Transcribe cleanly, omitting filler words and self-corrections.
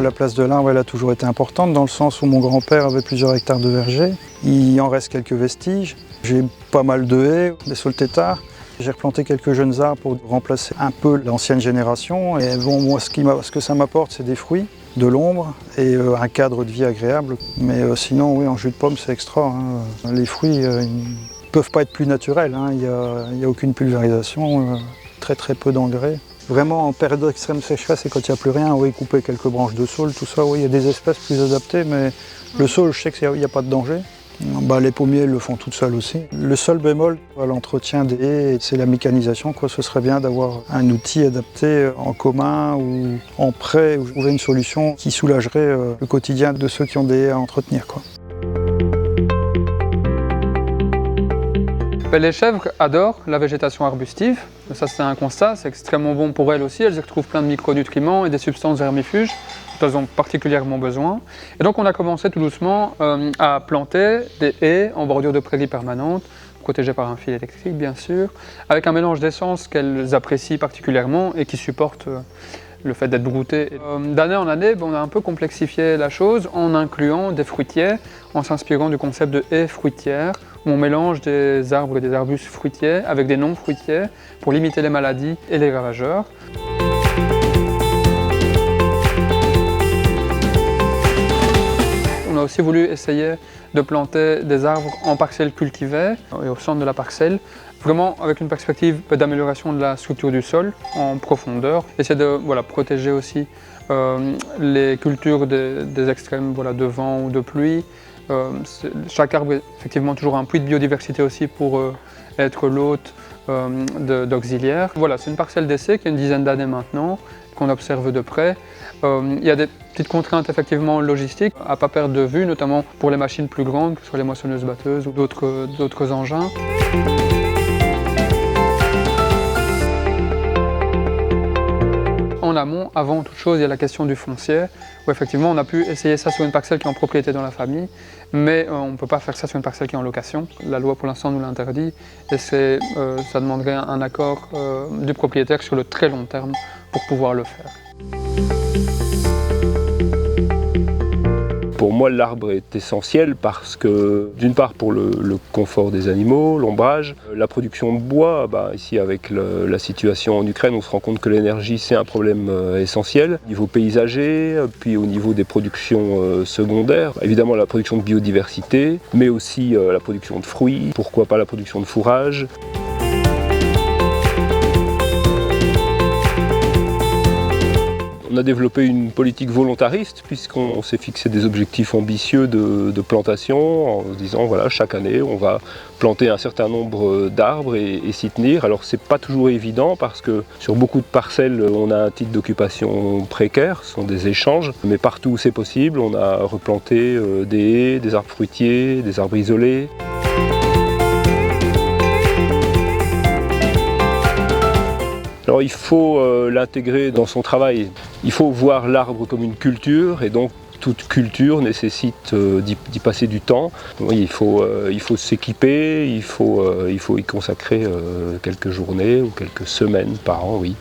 la place de l'arbre, elle a toujours été importante, dans le sens où mon grand-père avait plusieurs hectares de verger. Il en reste quelques vestiges. J'ai pas mal de haies, des saules-têtards. J'ai replanté quelques jeunes arbres pour remplacer un peu l'ancienne génération. Et bon, moi, ce que ça m'apporte, c'est des fruits, de l'ombre et un cadre de vie agréable. Mais sinon, oui, en jus de pomme, c'est extra, hein. Les fruits, ils ne peuvent pas être plus naturels, hein. Il n'y a aucune pulvérisation, très peu d'engrais. Vraiment, en période d'extrême sécheresse et quand il n'y a plus rien, oui, couper quelques branches de saule, tout ça, oui, il y a des espèces plus adaptées, mais le saule, je sais qu'il n'y a pas de danger. Les pommiers le font tout seuls aussi. Le seul bémol à l'entretien des haies, c'est la mécanisation, quoi. Ce serait bien d'avoir un outil adapté en commun ou en prêt, ou trouver une solution qui soulagerait le quotidien de ceux qui ont des haies à entretenir, quoi. Les chèvres adorent la végétation arbustive, ça c'est un constat, c'est extrêmement bon pour elles aussi, elles y retrouvent plein de micronutriments et des substances vermifuges dont elles ont particulièrement besoin. Et donc on a commencé tout doucement à planter des haies en bordure de prairies permanentes, protégées par un fil électrique bien sûr, avec un mélange d'essences qu'elles apprécient particulièrement et qui supportent le fait d'être broutées. D'année en année, on a un peu complexifié la chose en incluant des fruitiers, en s'inspirant du concept de haies fruitières, où on mélange des arbres et des arbustes fruitiers avec des non-fruitiers pour limiter les maladies et les ravageurs. On a aussi voulu essayer de planter des arbres en parcelles cultivées et au centre de la parcelle, vraiment avec une perspective d'amélioration de la structure du sol en profondeur. Essayer de protéger aussi les cultures des extrêmes de vent ou de pluie. Chaque arbre est effectivement toujours un puits de biodiversité aussi pour être l'hôte d'auxiliaires. Voilà, c'est une parcelle d'essai qui a une dizaine d'années maintenant, qu'on observe de près. Il y a des petites contraintes effectivement logistiques à ne pas perdre de vue, notamment pour les machines plus grandes, que ce soit les moissonneuses-batteuses ou d'autres engins. En amont, avant toute chose, il y a la question du foncier, où effectivement on a pu essayer ça sur une parcelle qui est en propriété dans la famille, mais on ne peut pas faire ça sur une parcelle qui est en location. La loi pour l'instant nous l'interdit, et ça demanderait un accord du propriétaire sur le très long terme pour pouvoir le faire. Pour moi, l'arbre est essentiel parce que, d'une part, pour le confort des animaux, l'ombrage, la production de bois, ici avec la situation en Ukraine, on se rend compte que l'énergie, c'est un problème essentiel. Au niveau paysager, puis au niveau des productions secondaires, évidemment la production de biodiversité, mais aussi la production de fruits, pourquoi pas la production de fourrage. On a développé une politique volontariste puisqu'on s'est fixé des objectifs ambitieux de plantation en se disant voilà, chaque année on va planter un certain nombre d'arbres et s'y tenir. Alors c'est pas toujours évident parce que sur beaucoup de parcelles on a un titre d'occupation précaire, ce sont des échanges, mais partout où c'est possible on a replanté des haies, des arbres fruitiers, des arbres isolés. Alors il faut l'intégrer dans son travail. Il faut voir l'arbre comme une culture et donc toute culture nécessite d'y passer du temps. Oui, il faut s'équiper, il faut y consacrer quelques journées ou quelques semaines par an, oui.